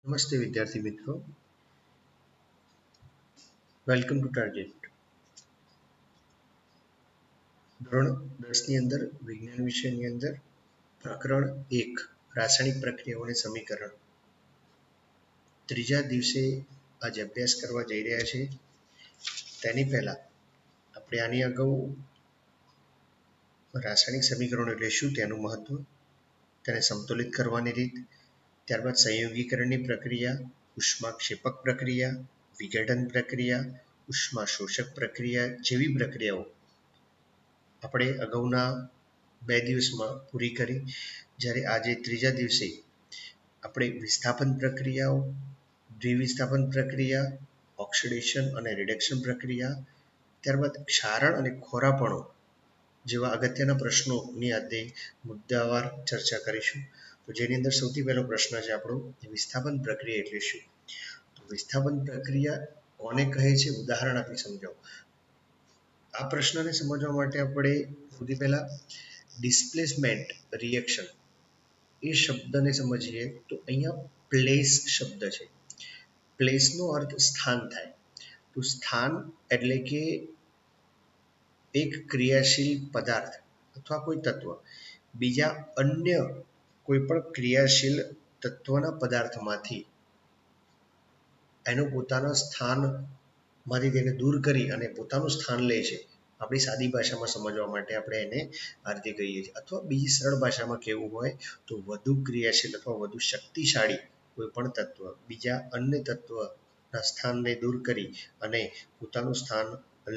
નમસ્તે વિદ્યાર્થી મિત્રો, વેલકમ ટુ ટાર્ગેટ. ધોરણ 10 ની અંદર વિજ્ઞાન વિષયની અંદર પ્રકરણ 1 રાસાયણિક પ્રક્રિયાઓ અને સમીકરણ ત્રીજા દિવસે આજે અભ્યાસ કરવા જઈ રહ્યા છે. તેની પહેલા આપણે આની અગાઉ રાસાયણિક સમીકરણો એટલે શું, તેનું મહત્વ, તેને સંતુલિત કરવાની રીત, ત્યારબાદ સંયોગીકરણની પ્રક્રિયા, ઉષ્માક્ષેપક પ્રક્રિયા, વિઘટન પ્રક્રિયા, ઉષ્મા શોષક પ્રક્રિયા જેવી પ્રક્રિયાઓ આપણે અગાઉના 2 દિવસમાં પૂરી કરી. જ્યારે આજે ત્રીજા દિવસે આપણે વિસ્થાપન પ્રક્રિયાઓ, દ્વિવિસ્થાપન પ્રક્રિયા, ઓક્સિડેશન અને રિડક્શન પ્રક્રિયા, ત્યારબાદ ક્ષારણ અને ખોરાપણો જેવા અગત્યના પ્રશ્નોની આજે મુદ્દાવાર ચર્ચા કરીશું. તો જેની અંદર સૌથી પહેલો પ્રશ્ન છે આપણો, વિસ્થાપન પ્રક્રિયા એટલે શું? તો વિસ્થાપન પ્રક્રિયા કોને કહે છે, ઉદાહરણ આપી સમજાવો. આ પ્રશ્નને સમજવા માટે આપણે સૌથી પહેલા ડિસ્પ્લેસમેન્ટ રિએક્શન એ શબ્દને સમજીએ. તો અહીંયા પ્લેસ શબ્દ છે. પ્લેસનો અર્થ સ્થાન થાય. તો સ્થાન એટલે કે એક ક્રિયાશીલ પદાર્થ અથવા કોઈ તત્વ બીજા અન્ય કોઈ પણ ક્રિયાશીલ તત્વના પદાર્થમાંથી એનું પોતાના સ્થાનમાંથી તેને દૂર કરી અને પોતાનું સ્થાન લે છે. આપણી સાદી ભાષામાં સમજવા માટે આપણે એને આ રીતે કહીએ છીએ. અથવા બીજી સરળ ભાષામાં કહેવું હોય તો વધુ ક્રિયાશીલ અથવા વધુ શક્તિશાળી કોઈ પણ તત્વ બીજા અન્ય તત્વના સ્થાનને દૂર કરી અને પોતાનું સ્થાન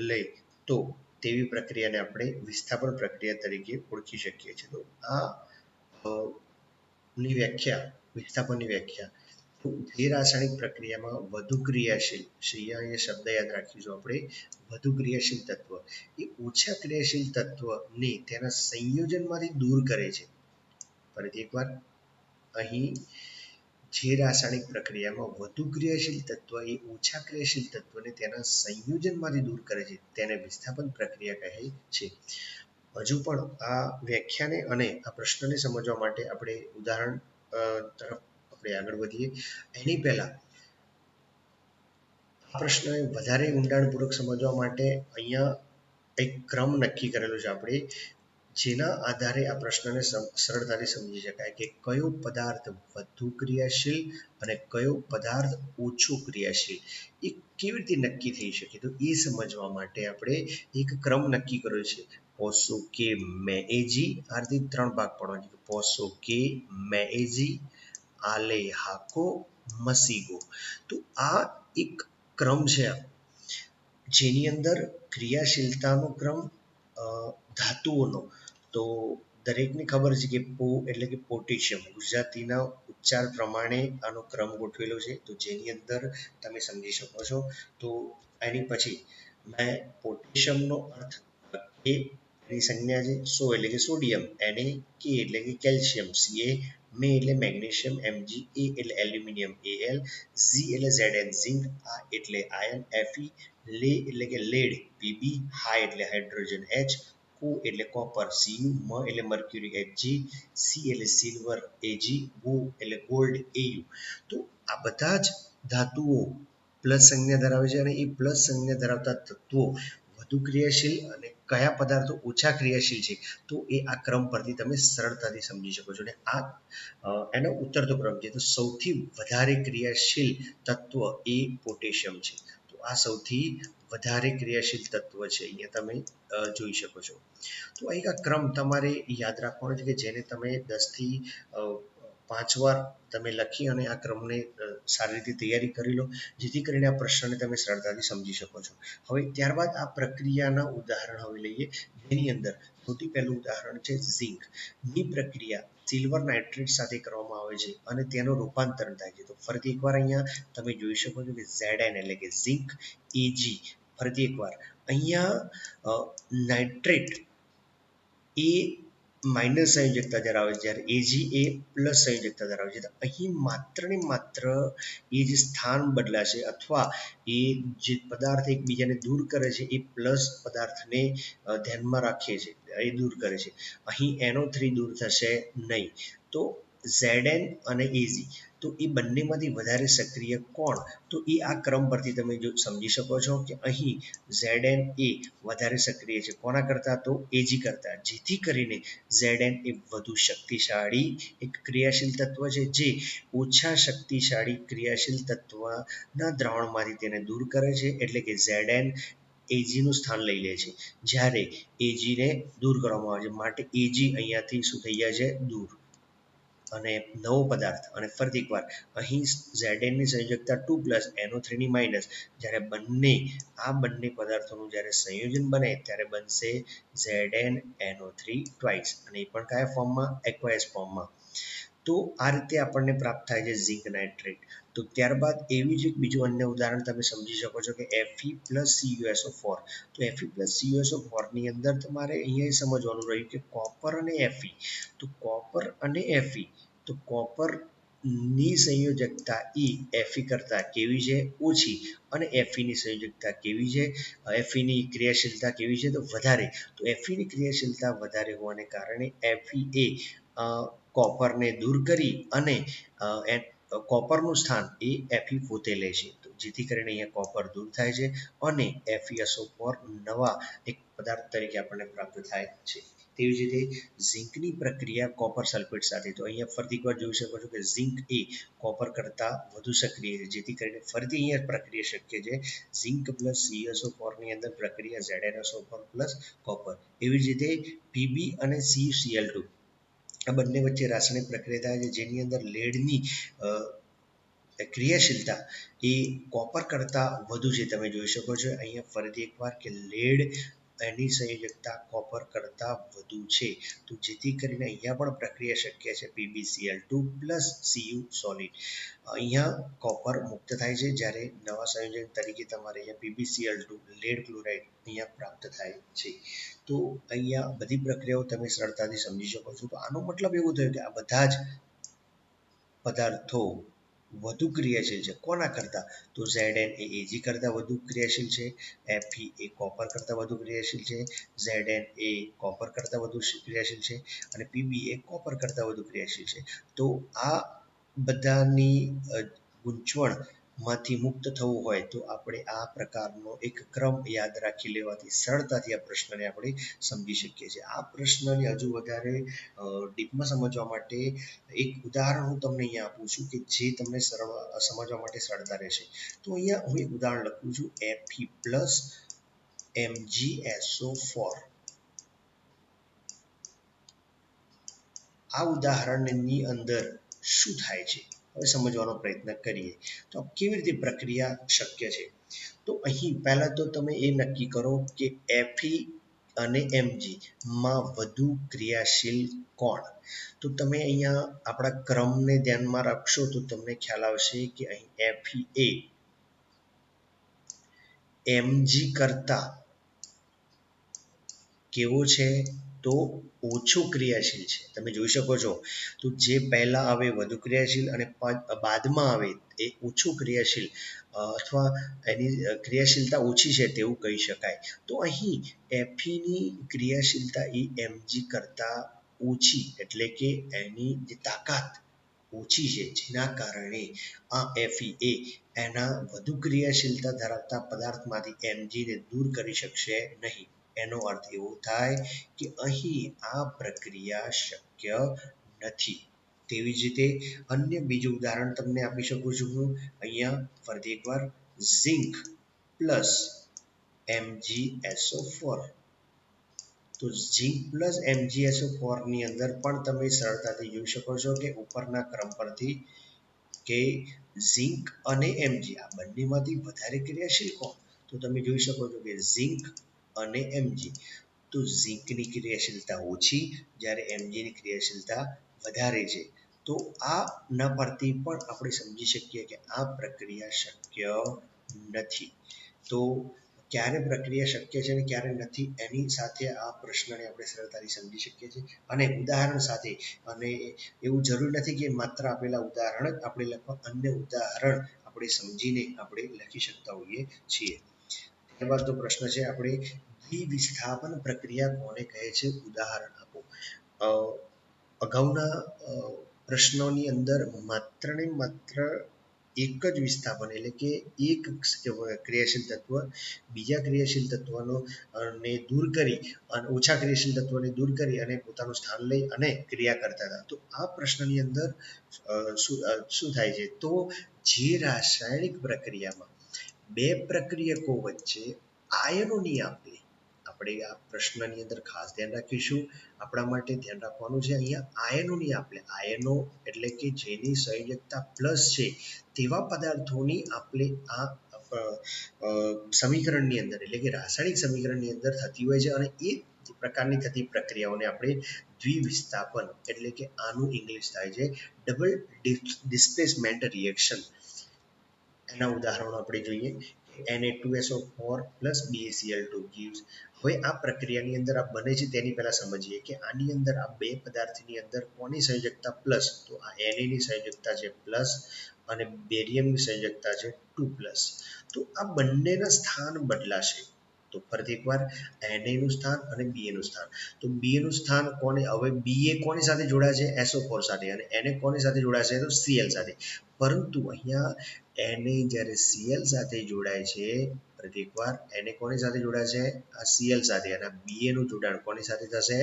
લે તો તેવી પ્રક્રિયાને આપણે વિસ્થાપન પ્રક્રિયા તરીકે ઓળખી શકીએ છીએ. તો આ ની વ્યાખ્યા, વિસ્થાપનની વ્યાખ્યા, જે રાસાયણિક પ્રક્રિયામાં વધુ ક્રિયાશીલ, અહીંયા શબ્દ યાદ રાખીશું આપણે, વધુ ક્રિયાશીલ તત્વ એ ઓછા ક્રિયાશીલ તત્વને તેના સંયોજનમાંથી દૂર કરે છે. ફરીથી એકવાર, અહીં જે રાસાયણિક પ્રક્રિયામાં વધુ ક્રિયાશીલ તત્વ એ ઓછા ક્રિયાશીલ તત્વને તેના સંયોજનમાંથી દૂર કરે છે તેને વિસ્થાપન પ્રક્રિયા કહે છે. હજુ પણ આ વ્યાખ્યાને અને આ પ્રશ્નને સમજવા માટે આપણે ઉદાહરણ તરફ આપણે આગળ વધીએ. એની પહેલા આ પ્રશ્નને વધારે ઊંડાણપૂર્વક સમજવા માટે અહીંયા એક ક્રમ નક્કી કરેલો છે આપણે, જેના આધારે આ પ્રશ્નને સરળતાથી સમજી શકાય કે કયો પદાર્થ વધુ ક્રિયાશીલ અને કયો પદાર્થ ઓછો ક્રિયાશીલ એ કેવી રીતે નક્કી થઈ શકે. તો એ સમજવા માટે આપણે એક ક્રમ નક્કી કર્યો છે. પોસો કે મેએજી, આ રીતે 3 ભાગ પાડવાનો છે. પોસો કે મેએજી, આલેહાકો, મસીગો. તો આ એક ક્રમ છે જેની અંદર ક્રિયાશીલતાનો ક્રમ ધાતુઓનો, તો દરેકને ખબર છે કે પો એટલે કે પોટેશિયમ, ગુજરાતીના ઉચ્ચાર પ્રમાણે આનો ક્રમ ગોઠવેલો છે. તો જેની અંદર તમે સમજી શકો છો. તો એની પછી મેં પોટેશિયમનો અર્થ એ એની સંજ્ઞા છે. સો એટલે કે સોડિયમ, એને કે એટલે કે કેલ્શિયમ, સીએ મે એટલે મેગ્નેશિયમ, એમજી એ એટલે એલ્યુમિનિયમ, એલ ઝી એટલે ઝેડએન ઝિંક, આ એટલે આયર્ન, એફઈ લે એટલે કે લેડ, પીબી હાઈ એટલે હાઇડ્રોજન, એચ કો એટલે કોપર, સીયુ મ એટલે મર્ક્યુરી, એચજી સી એટલે સિલ્વર, એજી ગો એટલે ગોલ્ડ, એયુ. તો આ બધા જ ધાતુઓ પ્લસ સંજ્ઞા ધરાવે છે અને એ પ્લસ સંજ્ઞા ધરાવતા તત્વો વધુ ક્રિયાશીલ અને કયા પદાર્થો ઓછા ક્રિયાશીલ છે તો એ આ ક્રમ પરથી તમે સરળતાથી સમજી શકો છો. અને આ એનો ઉતરતો ક્રમ છે. તો સૌથી વધારે ક્રિયાશીલ તત્વ એ પોટેશિયમ છે. તો આ સૌથી વધારે ક્રિયાશીલ તત્વ છે, અહીંયા તમે જોઈ શકો છો. તો એક આ ક્રમ તમારે યાદ રાખવાનો છે કે જેને તમે 10 થી 5 વાર તમે લખી અને આ ક્રમને સારી રીતે તૈયારી કરી લો, જેથી કરીને આ પ્રશ્નને તમે સરળતાથી સમજી શકો છો. હવે ત્યારબાદ આ પ્રક્રિયાના ઉદાહરણ હવે લઈએ, જેની અંદર સૌથી પહેલું ઉદાહરણ છે ઝિંકની પ્રક્રિયા સિલ્વર નાઇટ્રેટ સાથે કરવામાં આવે છે અને તેનું રૂપાંતરણ થાય છે. તો ફરીથી એકવાર અહીંયા તમે જોઈ શકો છો કે Zn એટલે કે ઝિંક, Ag, ફરીથી એકવાર અહીંયા નાઇટ્રેટ એ માઇનસ સંયોજકતા ધરાવે છે, જ્યારે Ag એ પ્લસ સંયોજકતા ધરાવે છે. તો અહીં માત્ર ને માત્ર એ જે સ્થાન બદલાશે અથવા એ જે પદાર્થ એકબીજાને દૂર કરે છે એ પ્લસ પદાર્થને ધ્યાનમાં રાખે છે, એ દૂર કરે છે. અહીં NO3 દૂર થશે નહીં. તો Zn અને Ag તો એ બંનેમાંથી વધારે સક્રિય કોણ? તો એ આ ક્રમ પરથી તમે જો સમજી શકો છો કે અહીં Zn એ વધારે સક્રિય છે કોના કરતાં? તો Ag કરતાં, જેથી કરીને Zn એ વધુ શક્તિશાળી એક ક્રિયાશીલ તત્વ છે જે ઓછા શક્તિશાળી ક્રિયાશીલ તત્વના દ્રાવણમાંથી તેને દૂર કરે છે, એટલે કે Zn Ag નું સ્થાન લઈ લે છે. જ્યારે Ag ને દૂર કરવામાં આવે છે માટે Ag અહીંયાથી શું થઈ જાય છે? દૂર. અને નવો પદાર્થ, અને ફરીથી એકવાર અહીં Zn ની સંયોજકતા 2 + NO3 ની માઇનસ, જ્યારે બંને પદાર્થોનું જ્યારે સંયોજન બને ત્યારે બનશે ZnNO3 ટ્વાઇસ, અને એ પણ કયા ફોર્મમાં? એક્વાયસ ફોર્મમાં. તો આ રીતે આપણને પ્રાપ્ત થાય છે ઝિંક નાઇટ્રેટ. તો ત્યારબાદ એવી જ એક બીજું અન્ય ઉદાહરણ તમે સમજી શકો છો કે Fe + CuSO4. તો Fe + CuSO4 ની અંદર તમારે અહીંયા સમજવાનું રહ્યું કે કોપર અને Fe. તો કોપર અને Fe, તો કોપરની સંયોજકતા એ Fe કરતાં કેવી છે? ઓછી. અને Fe ની સંયોજકતા કેવી છે? Fe ની ક્રિયાશીલતા કેવી છે? તો વધારે. તો Fe ની ક્રિયાશીલતા વધારે હોવાને કારણે Fe એ કોપરને દૂર કરી અને કોપરનું સ્થાન એ Fe પોતે લે છે, તો જેથી કરીને અહીંયા કોપર દૂર થાય છે અને FeSO4 નવા એક પદાર્થ તરીકે આપણને પ્રાપ્ત થાય છે. તેવી જ રીતે ઝિંકની પ્રક્રિયા કોપર સલ્ફેટ સાથે, તો અહીંયા ફરીથી એકવાર જોઈ શકો છો કે ઝિંક એ કોપર કરતાં વધુ સક્રિય છે, જેથી કરીને ફરીથી અહીંયા પ્રક્રિયા શક્ય છે. ઝિંક + CuSO4 ની અંદર પ્રક્રિયા ZnSO4 + કોપર. એવી જ રીતે Pb અને CuCl2, આ બંને વચ્ચે રાસાયણિક પ્રક્રિયા થાય છે જેની અંદર લેડની ક્રિયાશીલતા એ કોપર કરતાં વધુ છે. તમે જોઈ શકો છો અહીંયા ફરીથી એકવાર કે લેડ એની સંયોજકતા કોપર કરતાં વધુ છે, તો જેથી કરીને અહીંયા પણ પ્રક્રિયા શક્ય છે PbCl2 + Cu સોલિડ. અહીંયા કોપર મુક્ત થાય છે, જ્યારે નવા સંયોજન તરીકે તમારે અહીંયા PbCl2 લેડ ક્લોરાઇડ અહીંયા પ્રાપ્ત થાય છે. તો અહીંયા બધી પ્રક્રિયાઓ તમે સરળતાથી સમજી શકો છો. તો આનો મતલબ એવો થયો કે આ બધા જ પદાર્થો વધુ ક્રિયાશીલ છે કોના કરતાં? તો Zn એ Ag કરતાં વધુ ક્રિયાશીલ છે, Fe એ કોપર કરતાં વધુ ક્રિયાશીલ છે, Zn એ કોપર કરતાં વધુ ક્રિયાશીલ છે, અને Pb એ કોપર કરતાં વધુ ક્રિયાશીલ છે. તો આ બધાની ગૂંચવણમાંથી મુક્ત થવું હોય તો આપણે આ પ્રકારનો એક ક્રમ યાદ રાખી લેવાથી સરળતાથી આ પ્રશ્નને આપણે સમજી શકીએ છીએ. આ પ્રશ્નને હજુ વધારે ડીપમાં સમજવા માટે એક ઉદાહરણ હું તમને અહીંયા આપું છું કે જે તમને સમજવા માટે સરળતા રહેશે. તો અહીંયા હું એક ઉદાહરણ લખું છું Fe + MgSO4. આ ઉદાહરણની અંદર શું થાય છે હવે સમજવાનો પ્રયત્ન કરીએ. તો કેવી રીતે પ્રક્રિયા શક્ય છે? તો અહીં પહેલા તો તમે એ નક્કી કરો કે Fe અને Mg માં વધુ ક્રિયાશીલ કોણ? તો તમે અહીંયા આપણા ક્રમને ધ્યાનમાં રાખશો તો તમને ખ્યાલ આવશે કે અહીં Fe એ Mg કરતાં કેવો છે? તો ઓછો ક્રિયાશીલ છે. તમે જોઈ શકો છો તો જે પહેલા આવે વધુ ક્રિયાશીલ અને બાદમાં આવે એ ઓછું ક્રિયાશીલ અથવા એની ક્રિયાશીલતા ઓછી છે તેવું કહી શકાય. તો અહીં Fe ની ક્રિયાશીલતા એ Mg કરતાં ઓછી, એટલે કે એની જે તાકાત ઓછી છે, જેના કારણે આ Fe એ એના વધુ ક્રિયાશીલતા ધરાવતા પદાર્થમાંથી Mg ને દૂર કરી શકશે નહીં. એનો અર્થ એવો થાય કે અહીં આ પ્રક્રિયા શક્ય નથી. તેવી જ રીતે અન્ય બીજું ઉદાહરણ તમને આપી શકું છું હું અહીંયા ફરીથી એકવાર ઝિંક + MgSO4. તો ઝિંક + MgSO4 ની અંદર પણ તમે સરળતાથી જોઈ શકો છો કે ઉપરના ક્રમ પરથી કે ઝિંક અને Mg આ બંનેમાંથી વધારે ક્રિયાશીલ કોણ? તો તમે જોઈ શકો છો કે ઝિંક અને Mg. તો ઝિંકની ક્રિયાશીલતા ઓછી, જ્યારે Mg ની ક્રિયાશીલતા વધારે છે. તો આ ન પરથી પણ આપણે સમજી શકીએ કે આ પ્રક્રિયા શક્ય નથી. તો ક્યારે પ્રક્રિયા શક્ય છે અને ક્યારે નથી એની સાથે આ પ્રશ્નને આપણે સરળતાથી સમજી શકીએ છીએ, અને ઉદાહરણ સાથે. અને એવું જરૂરી નથી કે માત્ર આપેલા ઉદાહરણ જ આપણે લખવા, અન્ય ઉદાહરણ આપણે સમજીને આપણે લખી શકતા હોઈએ છીએ. ત્યારબાદ તો પ્રશ્ન છે આપણે દ્વિવિસ્થાપન પ્રક્રિયા કોને કહે છે? ઉદાહરણ આપો. અગાઉના પ્રશ્નોની અંદર માત્ર ને માત્ર એક જ વિસ્થાપન એટલે કે એક ક્રિયાશીલ તત્વ બીજા ક્રિયાશીલ તત્વનો ને દૂર કરી અને ઓછા ક્રિયાશીલ તત્વને દૂર કરી અને પોતાનું સ્થાન લઈ અને ક્રિયા કરતા હતા. તો આ પ્રશ્નની અંદર શું થાય છે, તો જે રાસાયણિક પ્રક્રિયામાં બે પ્રક્રિયકો વચ્ચે આયનોની આપલે, આપણે આ પ્રશ્નની અંદર ખાસ ધ્યાન રાખીશું, આપણા માટે ધ્યાન રાખવાનું છે અહીંયા આયનોની આપલે. આયનો એટલે કે જેની સંયોજકતા પ્લસ છે તેવા પદાર્થોની આપલે આ સમીકરણની અંદર એટલે કે રાસાયણિક સમીકરણની અંદર થતી હોય છે અને એ પ્રકારની થતી પ્રક્રિયાઓને આપણે દ્વિવિસ્થાપન એટલે કે આનું ઇંગ્લિશ થાય છે ડબલ ડિસ્પ્લેસમેન્ટ રિએક્શન. એના ઉદાહરણો આપણે જોઈએ. Na2SO4 BaCl2 gives. હવે આ પ્રક્રિયાની અંદર આ બને છે તેની પહેલા સમજીએ કે આની અંદર આ બે પદાર્થની અંદર કોની સંયોજકતા પ્લસ, તો આ Na ની સંયોજકતા છે પ્લસ અને બેરિયમની સંયોજકતા છે 2 પ્લસ. તો આ બંનેના સ્થાન બદલાશે. તો ફરીથી એકવાર Na નું સ્થાન અને Ba નું સ્થાન. તો Ba નું સ્થાન કોને, હવે Ba કોની સાથે જોડાશે, SO4 સાથે, અને Na કોની સાથે જોડાશે, તો Cl સાથે. પરંતુ અહીંયા Na જ્યારે Cl સાથે જોડાય છે, ફરીથી એકવાર Na કોની સાથે જોડાશે, આ Cl સાથે, અને Ba નું જોડાણ કોની સાથે થશે,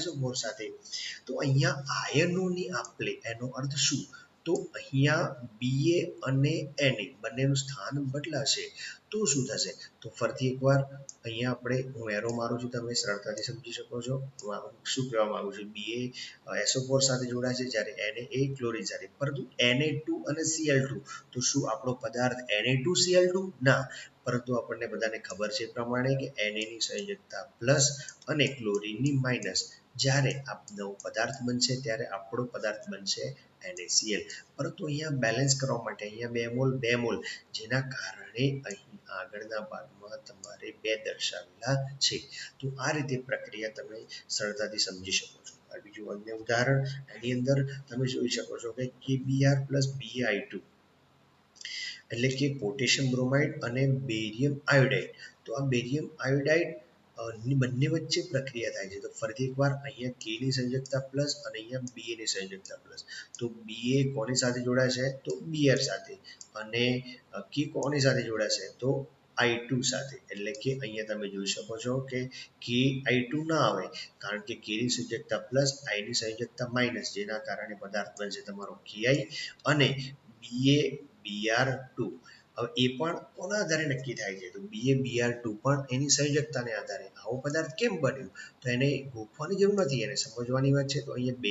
SO4 સાથે. તો અહીંયા આયનોની આપલે એનો અર્થ શું, તો અહીંયા Ba અને Na બંનેનું સ્થાન બદલાશે. તો શું થશે, તો ફરીથી એકવાર અહીંયા આપણે હું એરો મારું છું, તમે સરળતાથી સમજી શકો છો. શું કહેવા માંગુ છું, Ba SO4 સાથે જોડાય છે જ્યારે Na એ ક્લોરીન સાથે. પરંતુ Na2 અને Cl2, તો શું આપણો પદાર્થ Na2Cl2? ના, પરંતુ આપણને બધાને ખબર છે એ પ્રમાણે કે Na ની સંયોજકતા પ્લસ અને ક્લોરીનની માઇનસ. જ્યારે આ નવો પદાર્થ બનશે ત્યારે આપણો પદાર્થ બનશે NaCl. પરંતુ અહીંયા બેલેન્સ કરવા માટે અહીંયા 2 મોલ 2 મોલ, જેના કારણે અહીં આગળના ભાગમાં તમારે 2 દર્શાવેલા છે. તો આ રીતે પ્રક્રિયા તમે સરળતાથી સમજી શકો છો. બીજું અન્ય ઉદાહરણ, એની અંદર તમે જોઈ શકો છો કે KBr BaI2 એટલે કે પોટેશિયમ બ્રોમાઇડ અને બેરિયમ આયોડાઇડ. તો આ બેરિયમ આયોડાઇડ ની બંને વચ્ચે પ્રક્રિયા થાય છે. તો ફરીથી એકવાર અહીંયા K ની સંયોજકતા પ્લસ અને અહીંયા Ba ની સંયોજકતા પ્લસ. તો Ba કોની સાથે જોડાશે, તો Br સાથે, અને K કોની સાથે જોડાશે, તો I2 સાથે. એટલે કે અહીંયા તમે જોઈ શકો છો કે KI2 ના આવે, કારણ કે K ની સંયોજકતા પ્લસ, I ની સંયોજકતા માઇનસ, જેના કારણે પદાર્થ બનશે તમારો Ki અને BaBr2. હવે એ પણ કોના આધારે નક્કી થાય છે, તો BaBr2 પણ એની સંયોજકતાને આધારે. આવો પદાર્થ કેમ બન્યો, તો એને ગોખવાની જરૂર નથી, એને સમજવાની વાત છે. તો અહીંયા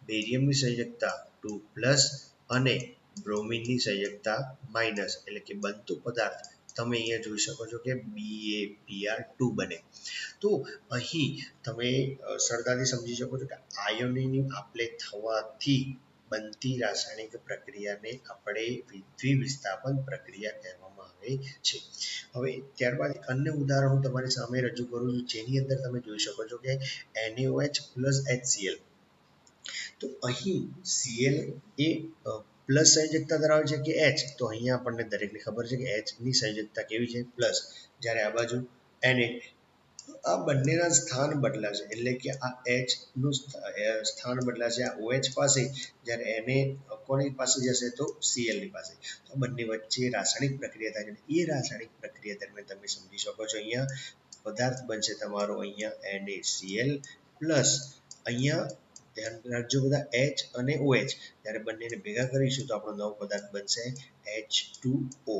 બેરિયમની સંયોજકતા 2 પ્લસ અને બ્રોમિનની સંયોજકતા માઇનસ, એટલે કે બનતો પદાર્થ તમે અહીંયા જોઈ શકો છો કે BaBr2 બને. તો અહીં તમે સરળતાથી સમજી શકો છો કે આયનોની આપલે થવાથી બનતી રાસાયણિક પ્રક્રિયાને આપણે દ્વિવિસ્થાપન પ્રક્રિયા કહેવામાં આવે છે. હવે ત્યારબાદ અન્ય ઉદાહરણ હું તમારી સામે રજૂ કરું છું, જેની અંદર તમે જોઈ શકો છો કે NaOH HCl. તો અહીં Cl એ પ્લસ સંયોજકતા ધરાવે છે કે H, તો અહીંયા આપણને દરેકને ખબર છે કે H ની સંયોજકતા કેવી છે, પ્લસ. જ્યારે આ બાજુ Na, આ બંનેના સ્થાન બદલાશે, એટલે કે આ H નું સ્થાન બદલાશે આ OH પાસે, જ્યારે Na કોની પાસે જશે, તો Cl ની પાસે. તો બંને વચ્ચે રાસાયણિક પ્રક્રિયા થાય છે. એ રાસાયણિક પ્રક્રિયા દરમિયાન તમે સમજી શકો છો અહીંયા પદાર્થ બનશે તમારો અહીંયા NaCl પ્લસ અહીંયા ધ્યાન રાખજો બધા H અને OH, જ્યારે બંનેને ભેગા કરીશું તો આપણો નવો પદાર્થ બનશે H2O.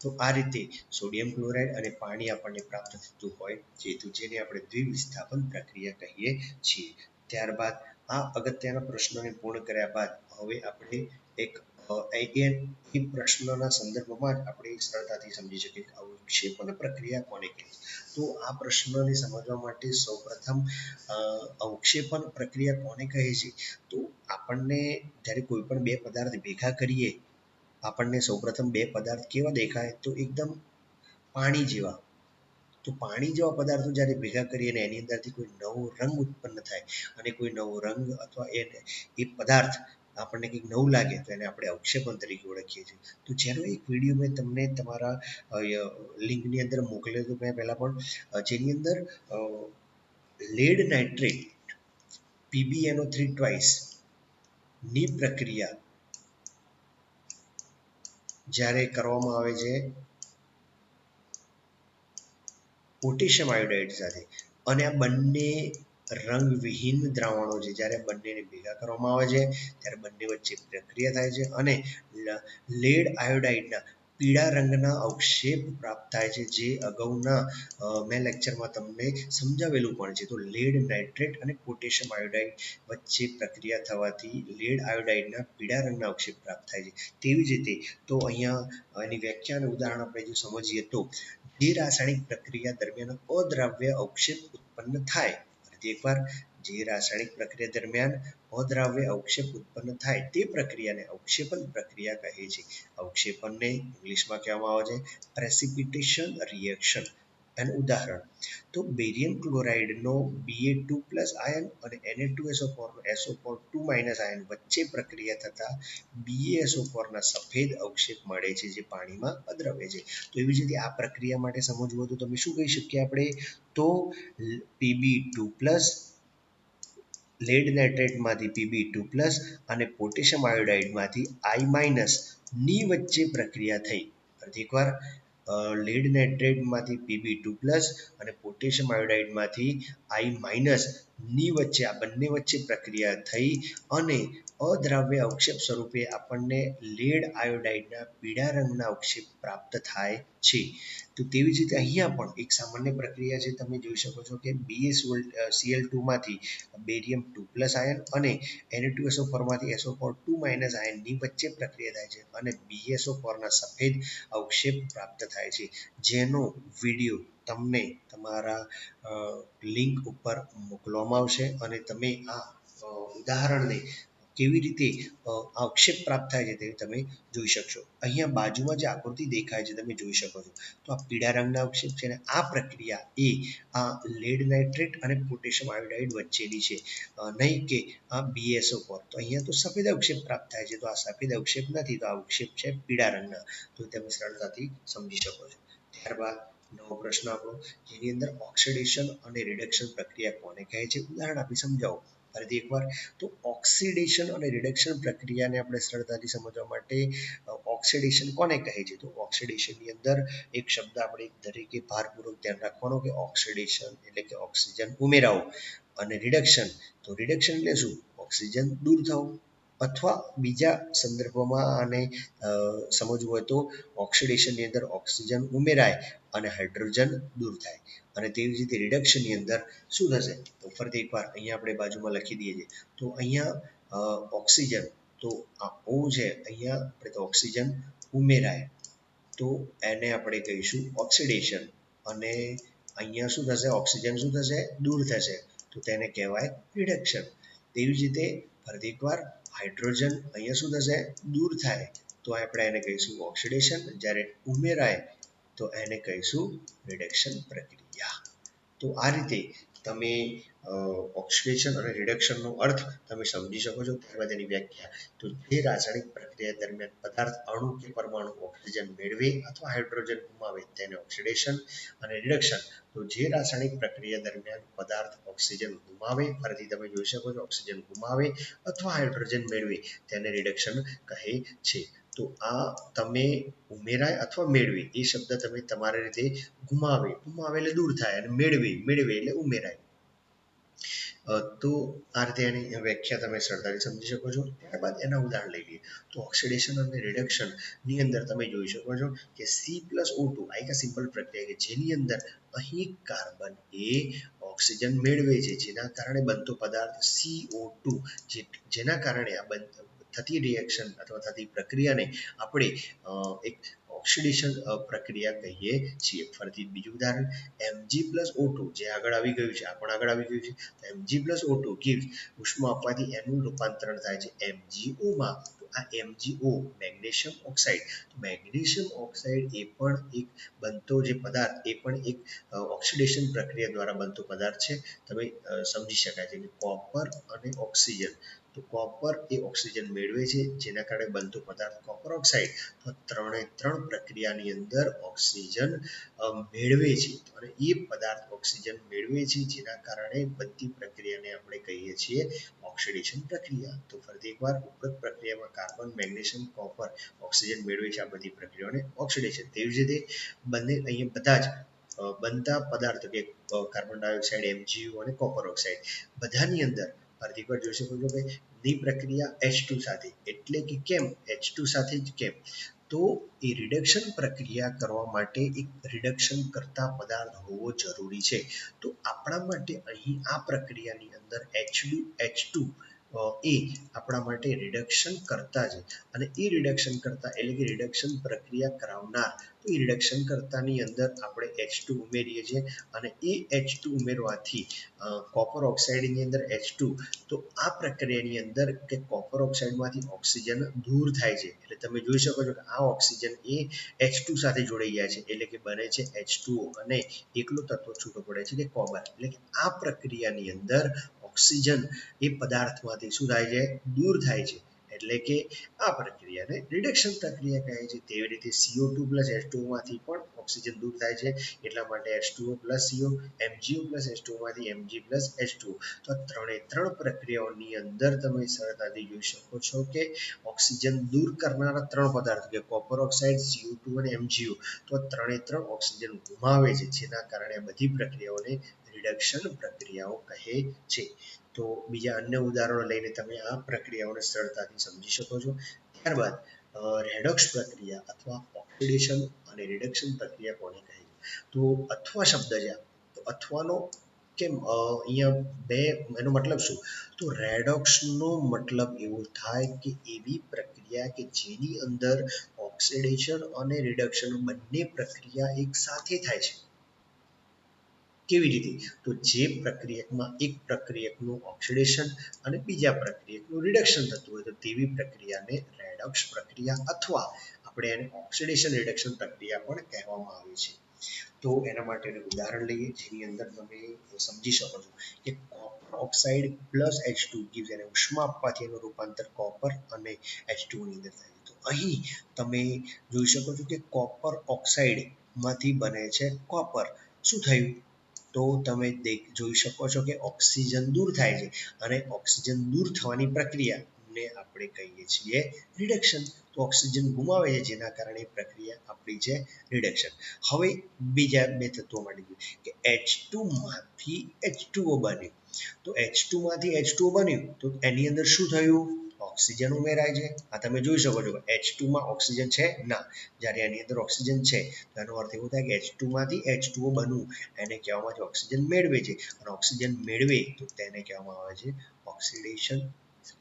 તો આ રીતે સોડિયમ ક્લોરાઇડ અને પાણી આપણને પ્રાપ્ત થતું હોય છે, તો જેને આપણે દ્વિવિસ્થાપન પ્રક્રિયા કહીએ છીએ. ત્યારબાદ આ અગત્યના પ્રશ્નોને પૂર્ણ કર્યા બાદ હવે આપણે એક પ્રશ્નના સંદર્ભમાં જ આપણે સરળતાથી સમજી શકીએ કે અવક્ષેપણ પ્રક્રિયા કોને કહે છે. તો આ પ્રશ્નને સમજવા માટે સૌપ્રથમ અવક્ષેપણ પ્રક્રિયા કોને કહે છે, તો આપણને જ્યારે કોઈ પણ બે પદાર્થ ભેગા કરીએ, આપણને સૌપ્રથમ બે પદાર્થ કેવા દેખાય, તો એકદમ પાણી જેવા. તો પાણી જેવા પદાર્થો જ્યારે ભેગા કરીએ અને એની અંદરથી કોઈ નવો રંગ ઉત્પન્ન થાય અને કોઈ નવો રંગ અથવા એ પદાર્થ આપણને કંઈક નવું લાગે, તો એને આપણે અવક્ષેપણ તરીકે ઓળખીએ છીએ. તો જેનો એક વિડીયો મેં તમને તમારા લિંકની અંદર મોકલ્યો હતો મેં પહેલાં પણ, જેની અંદર લેડ નાઇટ્રેટ PbNO3 ટ્વાઇસ ની પ્રક્રિયા જ્યારે કરવામાં આવે છે પોટેશિયમ આયોડાઇડ સાથે, અને આ બંને રંગવિહીન દ્રાવણો છે, જ્યારે બંનેને ભેગા કરવામાં આવે છે ત્યારે બંને વચ્ચે પ્રક્રિયા થાય છે અને લેડ આયોડાઇડના પીળા રંગના અવક્ષેપ પ્રાપ્ત થાય છે, જે અગાઉના મેં લેક્ચરમાં તમને સમજાવેલું પણ છે. તો લેડ નાઇટ્રેટ અને પોટેશિયમ આયોડાઇડ વચ્ચે પ્રક્રિયા થવાથી લેડ આયોડાઇડના પીળા રંગના અવક્ષેપ પ્રાપ્ત થાય છે. તેવી જ રીતે તો અહીંયા એની વ્યાખ્યા અને ઉદાહરણ આપણે જો સમજીએ તો જે રાસાયણિક પ્રક્રિયા દરમિયાન અદ્રાવ્ય અવક્ષેપ ઉત્પન્ન થાય, એકવાર જે રાસાયણિક પ્રક્રિયા દરમિયાન અદ્રાવ્ય અવક્ષેપ ઉત્પન્ન થાય તે પ્રક્રિયાને અવક્ષેપન પ્રક્રિયા કહે છે. અવક્ષેપનને ઇંગ્લિશમાં કહેવામાં આવે છે પ્રેસિપિટેશન રિએક્શન. એનું ઉદાહરણ તો બેરિયમ ક્લોરાઇડનો Ba2+ આયન અને Na2SO4 નો SO4 2- આયન વચ્ચે પ્રક્રિયા થતા BaSO4 ના સફેદ અવક્ષેપ મળે છે, જે પાણીમાં અદ્રાવ્ય છે. તો એવી જ રીતે આ પ્રક્રિયા માટે સમજવું હતું તમે શું કહી શકીએ આપણે, તો Pb2+ લેડ નાઇટ્રેટમાંથી Pb2+ અને પોટેશિયમ આયોડાઇડમાંથી I- ની વચ્ચે પ્રક્રિયા થઈ. એકવાર લેડ નાઇટ્રેટમાંથી Pb2+ અને પોટેશિયમ આયોડાઇડમાંથી I- ની વચ્ચે આ બંને વચ્ચે પ્રક્રિયા થઈ અને અદ્રાવ્ય અવક્ષેપ સ્વરૂપે આપણને લેડ આયોડાઇડના પીળા રંગના અવક્ષેપ પ્રાપ્ત થાય છે. તો તેવી જ રીતે અહીંયા પણ એક સામાન્ય પ્રક્રિયા છે, તમે જોઈ શકો છો કે BaCl2 માંથી બેરિયમ 2+ આયન અને Na2SO4 માંથી SO4 2- આયનની વચ્ચે પ્રક્રિયા થાય છે અને BaSO4 ના સફેદ અવક્ષેપ પ્રાપ્ત થાય છે, જેનો વિડીયો તમને તમારા લિંક ઉપર મોકલવામાં આવશે અને તમે આ ઉદાહરણને કેવી રીતે અવક્ષેપ પ્રાપ્ત થાય છે તે તમે જોઈ શકશો. અહીંયા બાજુમાં જે આકૃતિ દેખાય છે તમે જોઈ શકો છો, તો આ પીળા રંગના અવક્ષેપ છે અને આ પ્રક્રિયા એ આ લેડ નાઇટ્રેટ અને પોટેશિયમ આયોડાઇડ વચ્ચેની છે, નહીં કે આ BaSO4. તો અહીંયા તો સફેદ અવક્ષેપ પ્રાપ્ત થાય છે, તો આ સફેદ અવક્ષેપ નથી, તો આ અવક્ષેપ છે પીળા રંગના. તો તમે સરળતાથી સમજી શકો છો. ત્યારબાદ નવો પ્રશ્ન આપણો, જેની અંદર ઓક્સિડેશન અને રિડક્શન પ્રક્રિયા કોને કહે છે, ઉદાહરણ આપી સમજાવો. ફરીથી એકવાર, તો ઓક્સિડેશન અને રિડક્શન પ્રક્રિયાને આપણે સરળતાથી સમજવા માટે ઓક્સિડેશન કોને કહે છે, તો ઓક્સિડેશનની અંદર એક શબ્દ આપણે દરેકે ભારપૂર્વક ધ્યાન રાખવાનો કે ઓક્સિડેશન એટલે કે ઓક્સિજન ઉમેરાવો, અને રિડક્શન, તો રિડક્શન એટલે શું, ઓક્સિજન દૂર થવું, અથવા બીજા સંદર્ભમાં આને સમજવું હોય તો ઓક્સિડેશનની અંદર ઓક્સિજન ઉમેરાય અને હાઇડ્રોજન દૂર થાય. અને તેવી જ રીતે રિડક્શનની અંદર શું થશે, તો ફરીથી એકવાર અહીંયા આપણે બાજુમાં લખી દઈએ છીએ, તો અહીંયા ઓક્સિજન, તો આ O છે, અહીંયા આપણે તો ઓક્સિજન ઉમેરાય તો એને આપણે કહીશું ઓક્સિડેશન, અને અહીંયા શું થશે, ઓક્સિજન શું થશે, દૂર થશે, તો તેને કહેવાય રિડક્શન. તેવી જ રીતે ફરીથી એકવાર હાઇડ્રોજન અહીંયા શું થશે, દૂર થાય, તો આપણે એને કહીશું ઓક્સિડેશન, જ્યારે ઉમેરાય તો એને કહીશું રિડક્શન પ્રક્રિયા. તો આ રીતે તમે ઓક્સિડેશન અને રિડક્શનનો અર્થ તમે સમજી શકો છો. ત્યારબાદ એની વ્યાખ્યા, તો જે રાસાયણિક પ્રક્રિયા દરમિયાન પદાર્થ અણુ કે પરમાણુ ઓક્સિજન મેળવે અથવા હાઇડ્રોજન ગુમાવે તેને ઓક્સિડેશન, અને રિડક્શન, તો જે રાસાયણિક પ્રક્રિયા દરમિયાન પદાર્થ ઓક્સિજન ગુમાવે, ફરીથી તમે જોઈ શકો છો ઓક્સિજન ગુમાવે અથવા હાઇડ્રોજન મેળવે તેને રિડક્શન કહે છે. તો આ તમે ઉમેરાય અથવા મેળવે એ શબ્દ તમે તમારી રીતે ગુમાવે એટલે દૂર થાય, અને મેળવે એટલે ઉમેરાય. તો આ રીતે એની વ્યાખ્યા તમે સરળતાથી સમજી શકો છો. ત્યારબાદ એના ઉદાહરણ લઈ લઈએ, તો ઓક્સિડેશન અને રિડક્શન ની અંદર તમે જોઈ શકો છો કે C+O2 આ એક સિમ્પલ પ્રક્રિયા કે જેની અંદર અહીં કાર્બન એ ઓક્સિજન મેળવે છે, જેના કારણે બનતો પદાર્થ CO2, જેના કારણે આ થતી રિએક્શન અથવા થતી પ્રક્રિયાને આપણે એક ઓક્સિડેશન પ્રક્રિયા કહીએ છીએ. ફરીથી બીજું ઉદાહરણ, Mg+O2, જે આગળ આવી ગયું છે, આ પણ આગળ આવી ગયું છે, Mg+O2 gives ઉષ્મા આપવાથી એનું રૂપાંતરણ થાય છે MgO માં. તો આ MgO magnesium oxide, magnesium oxide એ પણ એક બનતો જે પદાર્થ, એ પણ એક ઓક્સિડેશન પ્રક્રિયા દ્વારા બનતો પદાર્થ છે. તમે સમજી શકાય છે કે કોપર અને ઓક્સિજન, તો કોપર એ ઓક્સિજન મેળવે છે જેના કારણે બનતો પદાર્થ કોપર ઓક્સાઇડ. તો ત્રણે ત્રણ પ્રક્રિયાની અંદર ઓક્સિજન મેળવે છે અને એ પદાર્થ ઓક્સિજન મેળવે છે જેના કારણે બધી પ્રક્રિયાને આપણે કહીએ છીએ ઓક્સિડેશન પ્રક્રિયા. તો ફરીથી એકવાર ઉપરોક્ત પ્રક્રિયામાં કાર્બન, મેગ્નેશિયમ, કોપર ઓક્સિજન મેળવે છે. આ બધી પ્રક્રિયાઓને ઓક્સિડેશન. તેવી જ રીતે બંને અહીંયા બધા જ બનતા પદાર્થો કે કાર્બન ડાયોક્સાઇડ, MgO અને કોપર ઓક્સાઇડ બધાની અંદર ફરીથી એકવાર જોઈ શકો છો કે ની પ્રક્રિયા H2 સાથે, એટલે કે કેમ H2 સાથે જ કેમ, તો એ રિડક્શન પ્રક્રિયા કરવા માટે એક રિડક્શન કરતા પદાર્થ હોવો જરૂરી છે. તો આપણા માટે અહીં આ પ્રક્રિયાની અંદર H2 એ આપણા માટે રિડક્શન કરતા છે અને એ રિડક્શન કરતા એટલે કે રિડક્શન પ્રક્રિયા કરાવનાર. તો એ રિડક્શન કરતાની અંદર આપણે H2 ઉમેરીએ છીએ અને એ H2 ઉમેરવાથી કોપર ઓક્સાઇડની અંદર H2, તો આ પ્રક્રિયાની અંદર કે કોપર ઓક્સાઇડમાંથી ઓક્સિજન દૂર થાય છે. એટલે તમે જોઈ શકો છો કે આ ઓક્સિજન એ H2 સાથે જોડાઈ ગયા છે એટલે કે બને છે H2O અને એકલો તત્વ છૂટો પડે છે કે કોપર. એટલે કે આ પ્રક્રિયાની અંદર ઓક્સિજન એ પદાર્થમાંથી શું થાય છે? દૂર થાય છે. એટલે કે આ પ્રક્રિયાને રિડક્શન પ્રક્રિયા કહે છે. તેવી રીતે CO2 H2O માંથી પણ ઓક્સિજન દૂર થાય છે એટલા માટે H2O CO, MgO H2O માંથી Mg H2O. તો આ ત્રણ પ્રક્રિયાઓની અંદર તમે સરળતાથી જોઈ શકો છો કે ઓક્સિજન દૂર કરનારા ત્રણ પદાર્થો કે કોપર ઓક્સાઇડ, CO2 અને MgO, તો ત્રણે ત્રણ ઓક્સિજન ગુમાવે છે જેના કારણે બધી પ્રક્રિયાઓને રિડક્શન પ્રક્રિયાઓ કહે છે. તો બીજા અન્ય ઉદાહરણો લઈને તમે આ પ્રક્રિયાઓને સરળતાથી સમજી શકો છો. ત્યારબાદ રેડોક્સ પ્રક્રિયા અથવા ઓક્સિડેશન અને રિડક્શન પ્રક્રિયા કોને કહે છે? તો અથવા શબ્દ છે. તો અથવાનો કેમ અહીંયા બે, એનો મતલબ શું? તો રેડોક્સનો મતલબ એવો થાય કે એવી પ્રક્રિયા કે જેની અંદર ઓક્સિડેશન અને રિડક્શન બંને પ્રક્રિયા એક સાથે થાય છે. કેવી રીતે? તો જે પ્રક્રિયકમાં એક પ્રક્રિયકનું ઓક્સિડેશન અને બીજા પ્રક્રિયકનું રિડક્શન થતું હોય તો તેવી પ્રક્રિયાને રેડોક્સ પ્રક્રિયા અથવા આપણે એને ઓક્સિડેશન રિડક્શન પ્રક્રિયા પણ કહેવામાં આવે છે. તો એના માટેનું ઉદાહરણ લઈએ જેની અંદર તમે સમજી શકો છો કે copper oxide plus H2 gives એને ઉષ્મા આપવાથી એનું રૂપાંતર કોપર અને H2 ની અંદર થાય. તો અહીં તમે જોઈ શકો છો કે કોપર ઓક્સાઇડ માંથી બને છે કોપર. શું થયું? તો તમે જોઈ શકો છો કે ઓક્સિજન દૂર થાય છે અને ઓક્સિજન દૂર થવાની પ્રક્રિયાને આપણે કહીએ છીએ રિડક્શન. તો ઓક્સિજન ગુમાવે છે જેના કારણે પ્રક્રિયા આપણી છે રિડક્શન. હવે બીજા બે તત્વો માટે કે H2 માંથી H2O બન્યું. તો H2 માંથી H2O બન્યું તો એની અંદર શું થયું? ઓક્સિજન ઉમેરાય છે. આ તમે જોઈ શકો છો કે H2 માં ઓક્સિજન છે ના, જ્યારે એની અંદર ઓક્સિજન છે તો એનો અર્થ એવો થાય કે H2 માંથી H2O બનવું એને કહેવામાં આવે છે ઓક્સિજન મેળવે છે અને ઓક્સિજન મેળવે તો તેને કહેવામાં આવે છે ઓક્સિડેશન.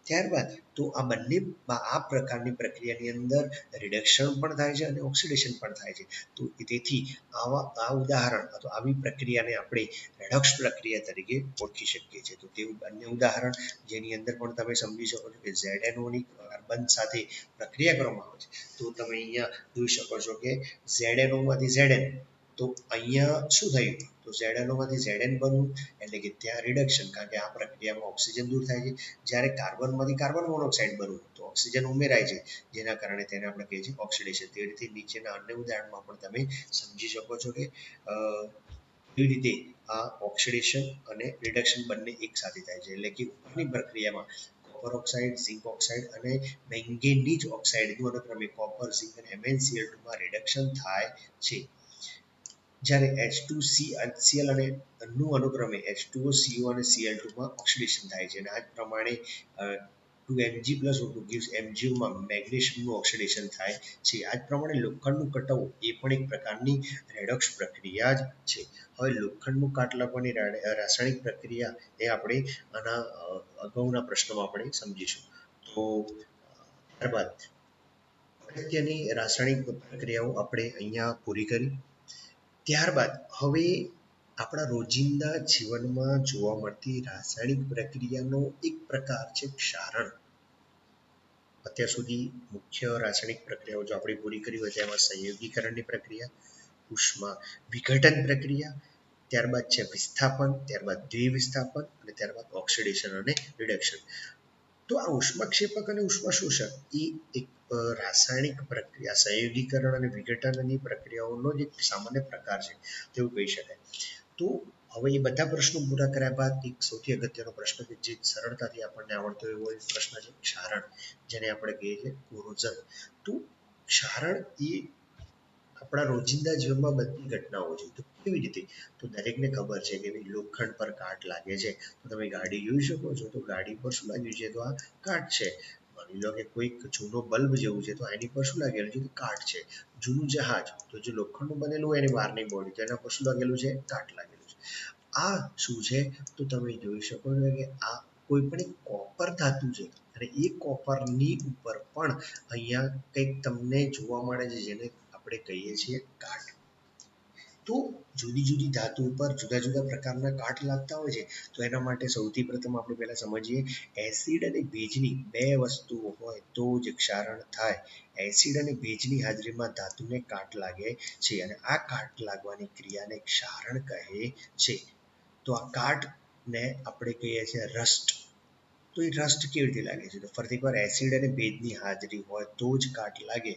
ત્યારબાદ તો આ બંને આ પ્રકારની પ્રક્રિયાની અંદર રિડક્શન પણ થાય છે અને ઓક્સિડેશન પણ થાય છે. તો તેથી આ ઉદાહરણ અથવા આવી પ્રક્રિયાને આપણે રેડોક્સ પ્રક્રિયા તરીકે ઓળખી શકીએ છીએ. તો તેવું અન્ય ઉદાહરણ જેની અંદર પણ તમે સમજી શકો છો કે ZNO ની કાર્બન સાથે પ્રક્રિયા કરવામાં આવે છે. તો તમે અહીંયા જોઈ શકો છો કે ZNO માંથી Zn, તો અહીંયા શું થયું? તો ZNO માંથી Zn બનવું એટલે કે ત્યાં રિડક્શન, કારણ કે આ પ્રક્રિયામાં ઓક્સિજન દૂર થાય છે. જ્યારે કાર્બનમાંથી કાર્બન મોનોક્સાઇડ બનવું તો ઓક્સિજન ઉમેરાય છે જેના કારણે તેને આપણે કહીએ છીએ ઓક્સિડેશન. તેવી રીતે નીચેના અન્ય ઉદાહરણમાં પણ તમે સમજી શકો છો કે કેવી રીતે આ ઓક્સિડેશન અને રિડક્શન બંને એક સાથે થાય છે. એટલે કે ઉપરની પ્રક્રિયામાં કોપર ઓક્સાઇડ, ઝિંક ઓક્સાઇડ અને મેંગેનીઝ ઓક્સાઇડનું અનુક્રમે કોપર, ઝિંક અને MnCl2 માં રિડક્શન થાય છે. જ્યારે H2Cl અને નું અનુક્રમે H2O, CO અને Cl2 માં ઓક્સિડેશન થાય છે અને આ જ પ્રમાણે 2Mg + O2 gives MgO માં મેગ્નેશિયમનું ઓક્સિડેશન થાય છે. આ જ પ્રમાણે લોખંડનું કટવું એ પણ એક પ્રકારની રેડોક્સ પ્રક્રિયા જ છે. હવે લોખંડનું કાટ લખવાની રાસાયણિક પ્રક્રિયા એ આપણે આના અગાઉના પ્રશ્નોમાં આપણે સમજીશું. તો ત્યારબાદ અગત્યની રાસાયણિક પ્રક્રિયાઓ આપણે અહીંયા પૂરી કરી. ત્યારબાદ હવે આપણા રોજિંદા જીવનમાં જોવા મળતી રાસાયણિક પ્રક્રિયાનો એક પ્રકાર છે ક્ષારણ. અત્યાર સુધી મુખ્ય રાસાયણિક પ્રક્રિયાઓ જો આપણે પૂરી કરી હોય તેમાં સંયોગીકરણની પ્રક્રિયા, ઉષ્મા વિઘટન પ્રક્રિયા, ત્યારબાદ છે વિસ્થાપન, ત્યારબાદ દ્વિવિસ્થાપન અને ત્યારબાદ ઓક્સિડેશન અને રિડક્શન. તો આ ઉષ્માક્ષેપક અને ઉષ્માશોષક એ એક રાસાયણિક પ્રક્રિયા સંયોગીકરણ અને વિઘટનની પ્રક્રિયાઓનો જ એક સામાન્ય પ્રકાર છે તેવું કહી શકાય. તો હવે એ બધા પ્રશ્નો પૂરા કર્યા બાદ એક સૌથી અગત્યનો પ્રશ્ન કે જે સરળતાથી આપણને આવડતો એવો એક પ્રશ્ન છે ક્ષારણ, જેને આપણે કહીએ છીએ કોરોઝન. તો ક્ષારણ એ આપણા રોજિંદા જીવનમાં બધી ઘટનાઓ છે. તો કેવી રીતે? તો દરેકને ખબર છે કે લોખંડ પર કાટ લાગે છે. તો તમે ગાડી જોઈ શકો છો, તો ગાડી પર શું લાગ્યું છે? તો આ કાટ છે. માની લો કે કોઈક જૂનો બલ્બ જેવું છે, તો એની પર શું લાગેલું છે? તો કાટ છે. જૂનું જહાજ, તો જે લોખંડનું બનેલું હોય એની બહારની બોડી, તો એના પર શું લાગેલું છે? કાટ લાગેલું છે. આ શું છે? તો તમે જોઈ શકો છો કે આ કોઈ પણ એક કોપર ધાતુ છે અને એ કોપરની ઉપર પણ અહીંયા કંઈક તમને જોવા મળે છે જેને આપણે કહીએ છીએ કાટ. તો જુદી જુદી ધાતુ ઉપર જુદા જુદા પ્રકારના કાટ લાગતા હોય છે. તો એના માટે સૌથી પ્રથમ આપણે પહેલા સમજીએ એસિડ અને ભેજની બે વસ્તુઓ હોય તો જ ક્ષારણ થાય. એસિડ અને ભેજની હાજરીમાં ધાતુને કાટ લાગે છે અને આ કાટ લાગવાની ક્રિયાને ક્ષારણ કહે છે. તો આ કાટને આપણે કહીએ છીએ રસ્ટ. તો એ રસ્ટ કેવી રીતે લાગે છે? તો ફરીથી એકવાર એસિડ અને ભેજની હાજરી હોય તો જ કાટ લાગે,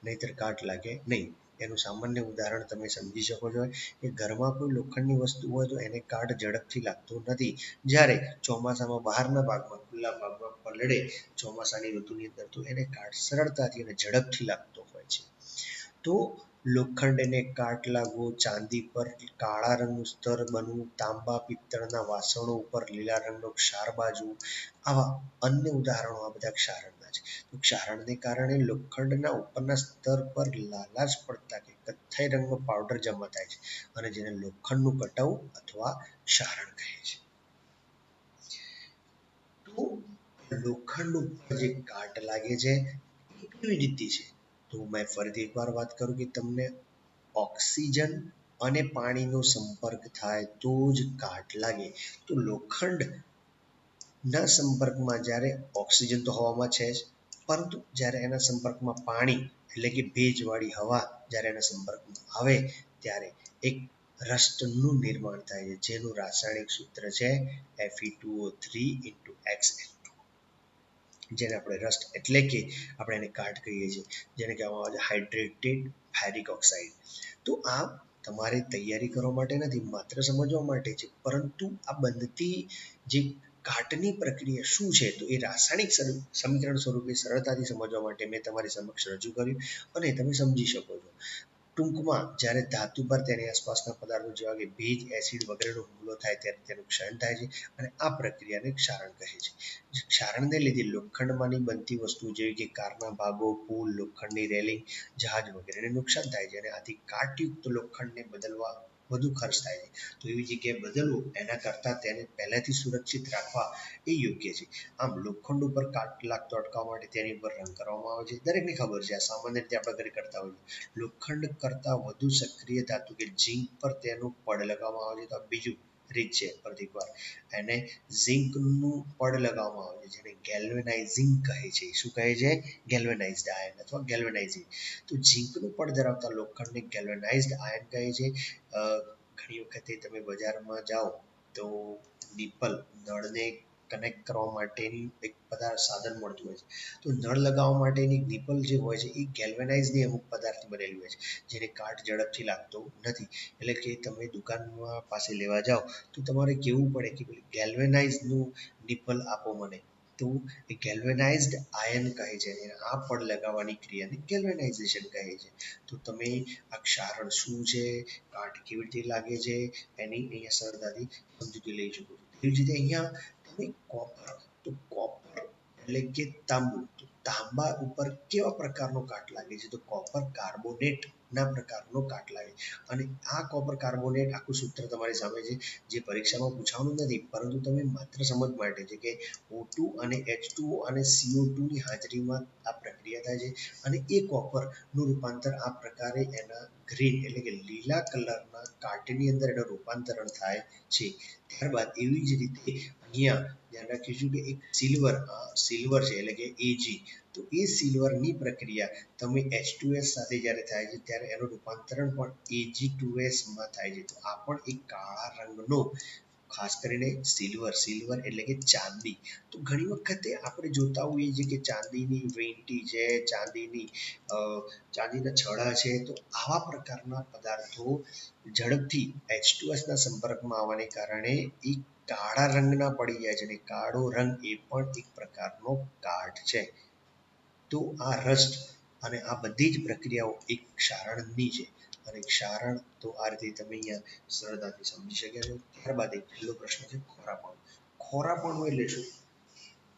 નહીતર કાટ લાગે નહીં. એનું સામાન્ય ઉદાહરણ તમે સમજી શકો છો કે ઘરમાં કોઈ લોખંડની વસ્તુ હોય તો એને કાટ ઝડપથી લાગતો નથી. જ્યારે ચોમાસામાં બહારના ભાગમાં ખુલ્લા ભાગમાં પલળે ચોમાસાની ઋતુની અંદર, તો એને કાટ સરળતાથી અને ઝડપથી લાગતો હોય છે. તો લોખંડને કાટ લાગવો, ચાંદી પર કાળા રંગનું સ્તર બનવું, તાંબા પિત્તળના વાસણો ઉપર લીલા રંગનો ક્ષાર બાજવું, આવા અન્ય ઉદાહરણો આ બધા ક્ષારણના છે. તો ક્ષારણને કારણે લોખંડના ઉપરના સ્તર પર લાલાશ પડતા કે કથ્થાઈ રંગનો પાવડર જમા થાય છે અને જેને લોખંડનું કટવ અથવા ક્ષારણ કહે છે. તો લોખંડ ઉપર જે કાટ લાગે છે એ કેવી રીતે છે? તો મેં ફરીથી એકવાર વાત કરું કે તમને ઓક્સિજન અને પાણીનો સંપર્ક થાય તો જ કાટ લાગે. તો લોખંડ ના સંપર્કમાં જ્યારે ઓક્સિજન તો હવામાં છે જ, પરંતુ જ્યારે એના સંપર્કમાં પાણી એટલે કે ભેજવાળી હવા જ્યારે એના સંપર્કમાં આવે ત્યારે એક રસ્ટનું નિર્માણ થાય છે, જેનું રાસાયણિક સૂત્ર છે Fe2O3 જેને આપણે રસ્ટ એટલે કે આપણે એને કાટ કહીએ છીએ, જેને કહેવામાં આવે છે હાઇડ્રેટેડ ફેરિક ઓક્સાઇડ. તો આ તમારે તૈયારી કરવા માટે નથી, માત્ર સમજવા માટે છે. પરંતુ આ બનતી જે કાટની પ્રક્રિયા શું છે, તો એ રાસાયણિક સમીકરણ સ્વરૂપે સરળતાથી સમજવા માટે મેં તમારી સમક્ષ રજૂ કર્યું અને તમે સમજી શકો છો. ટૂંકમાં જ્યારે ધાતુ પર તેની આસપાસના પદાર્થો જેવા કે ભેજ, એસિડ વગેરેનો હુમલો થાય ત્યારે તેનું ક્ષરણ થાય છે અને આ પ્રક્રિયાને ક્ષારણ કહે છે. ક્ષારણને લીધે લોખંડમાંની બનતી વસ્તુઓ જેવી કે કારના ભાગો, પુલ, લોખંડની રેલિંગ, જહાજ વગેરેને નુકસાન થાય છે અને આથી કાટયુક્ત લોખંડને બદલવા વધુ ખર્ચ થાય છે. તો એવી જગ્યાએ બદલવું એના કરતાં તેને પહેલાથી સુરક્ષિત રાખવા એ યોગ્ય છે. આમ લોખંડ ઉપર કાટ લાગતો અટકાવવા માટે તેની ઉપર રંગ કરવામાં આવે છે. દરેકને ખબર છે, આ સામાન્ય રીતે આપણે ઘરે કરતા હોઈએ. લોખંડ કરતાં વધુ સક્રિય ધાતુ કે ઝીંક પર તેનું પડ લગાવવામાં આવે છે. તો આ બીજું રીત છે. ફરીથી એકવાર એને ઝીંકનું પડ લગાવવામાં આવે છે, જેને ગેલ્વેનાઇઝિંગ કહે છે. શું કહે છે? ગેલ્વેનાઇઝ્ડ આયન અથવા ગેલ્વેનાઇઝિંગ. તો ઝીંકનું પડ ધરાવતા લોખંડને ગેલ્વેનાઇઝ્ડ આયન કહે છે. ઘણી વખતે તમે બજારમાં જાઓ તો નિપલ નળને કનેક્ટ કરવા માટેની એક પદાર્થ સાધન મળતું હોય છે. તો નળ લગાવવા માટેની નિપલ જે હોય છે એ ગેલ્વેનાઇઝની અમુક પદાર્થ બનેલી હોય છે, જેને કાટ ઝડપથી લાગતો નથી. એટલે કે તમે દુકાનમાં પાસે લેવા જાઓ તો તમારે કહેવું પડે કે ગેલ્વેનાઇઝનું નિપલ આપો મને. તો એ ગેલ્વેનાઇઝ્ડ આયન કહે છે અને આ પડ લગાવવાની ક્રિયાને ગેલ્વેનાઇઝેશન કહે છે. તો તમે આ ક્ષારણ શું છે, કાટ કેવી રીતે લાગે છે, એની અહીંયા સરળતાથી સમજૂતી લઈ શકો છો. એવી જ રીતે અહીંયા તમે કોપર, તો કોપર એટલે કે તાંબુ, તો તાંબા ઉપર કેવા પ્રકારનો કાટ લાગે છે? તો કોપર કાર્બોનેટ ના પ્રકારનો કાટ લાગે અને આ કોપર કાર્બોનેટ આખું સૂત્ર તમારી સામે છે, જે પરીક્ષામાં પૂછવાનું નથી, પરંતુ તમે માત્ર સમજ માટે છે કે O2 અને H2O અને CO2 ની હાજરીમાં આ પ્રક્રિયા થાય છે અને એ કોપરનું રૂપાંતર આ પ્રકારે એના ગ્રીન એટલે કે લીલા કલરના કાટની અંદર એનું રૂપાંતરણ થાય છે. ત્યારબાદ એવી જ રીતે અહીંયા ધ્યાન રાખીશું કે એક સિલ્વર છે એટલે કે Ag. તો એ સિલ્વરની પ્રક્રિયા તમે H2S સાથે જ્યારે થાય છે ત્યારે એનું રૂપાંતરણ પણ Ag2S માં થાય છે. તો આ પણ એક કાળા રંગનો ખાસ કરીને સિલ્વર એટલે કે ચાંદી. તો ઘણી વખતે આપણે જોતા હોઈએ છીએ કે ચાંદીની વીંટી છે, અ, ચાંદીના છડા છે, તો આવા પ્રકારના પદાર્થો ઝડપથી H2S ના સંપર્કમાં આવવાને કારણે એ કાળા રંગના પડી જાય છે, અને કાળો રંગ એ પણ એક પ્રકારનો કાટ છે. તો આ રસ્ટ અને આ બધી જ પ્રક્રિયાઓ એક ક્ષારણની છે, અને ક્ષારણ તો આ રીતે તમે અહીંયા સરળતાથી સમજી શક્યા છો. ત્યારબાદ એક છેલ્લો પ્રશ્ન છે ખોરાપણું. ખોરાપણું એટલે શું?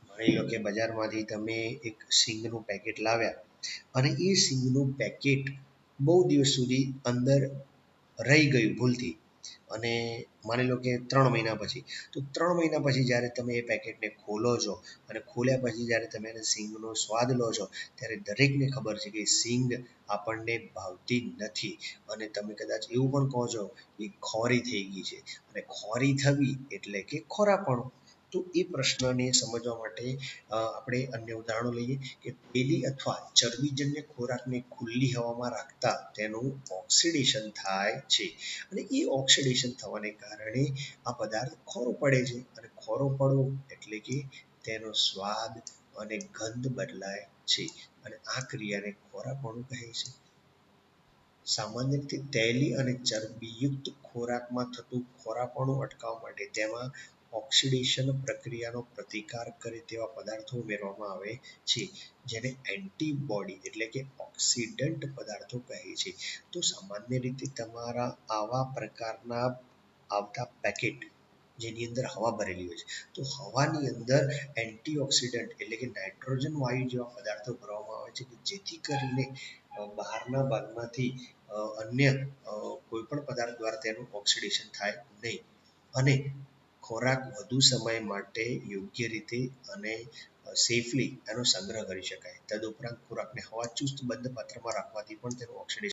માની લો કે બજારમાંથી તમે એક સિંગનું પેકેટ લાવ્યા અને એ સિંગનું પેકેટ બહુ દિવસ સુધી અંદર રહી ગયું ભૂલથી, અને માની લો કે 3 મહિના પછી, તો 3 મહિના પછી જ્યારે તમે એ પેકેટને ખોલો છો અને ખોલ્યા પછી જ્યારે તમે એને સિંગનો સ્વાદ લો છો, ત્યારે દરેકને ખબર છે કે સિંગ આપણને ભાવતી નથી, અને તમે કદાચ એવું પણ કહો છો કે ખોરી થઈ ગઈ છે, અને ખોરી થવી એટલે કે ખોરાપણું. તો એ પ્રશ્નને સમજવા માટે આપણે અન્ય ઉદાહરણો લઈએ કે તેલી અથવા ચરબીજન્ય ખોરાકને ખુલ્લી હવામાં રાખતા તેનું ઓક્સિડેશન થાય છે, અને એ ઓક્સિડેશન થવાને કારણે આ પદાર્થ ખોરો પડે છે, અને ખોરો પડવો એટલે કે તેનો સ્વાદ અને ગંધ બદલાય છે, અને આ ક્રિયાને ખોરાપણું કહે છે. સામાન્ય રીતે તેલી અને ચરબીયુક્ત ખોરાકમાં થતું ખોરાપણું અટકાવવા માટે તેમાં ઓક્સિડેશન પ્રક્રિયાનો પ્રતિકાર કરે તેવા પદાર્થો ઉમેરવામાં આવે છે, જેને એન્ટીબોડી એટલે કે ઓક્સિડન્ટ પદાર્થો કહે છે. તો સામાન્ય રીતે તમારા આવા પ્રકારના આવતા પેકેટ જેની અંદર હવા ભરેલી હોય છે, તો હવાની અંદર એન્ટીઓક્સિડન્ટ એટલે કે નાઇટ્રોજન વાયુ જેવા પદાર્થો ભરવામાં આવે છે, કે જેથી કરીને બહારના ભાગમાંથી અન્ય કોઈ પણ પદાર્થ દ્વારા તેનું ઓક્સિડેશન થાય નહીં, અને ખોરાક વધુ સમય માટે યોગ્ય રીતે અને સેફલી એનો સંગ્રહ કરી શકાય. તદુપરાંત ખોરાકને હવાચુસ્ત બંધ પાત્રમાં રાખવાથી પણ તેનું ઓક્સિડેશન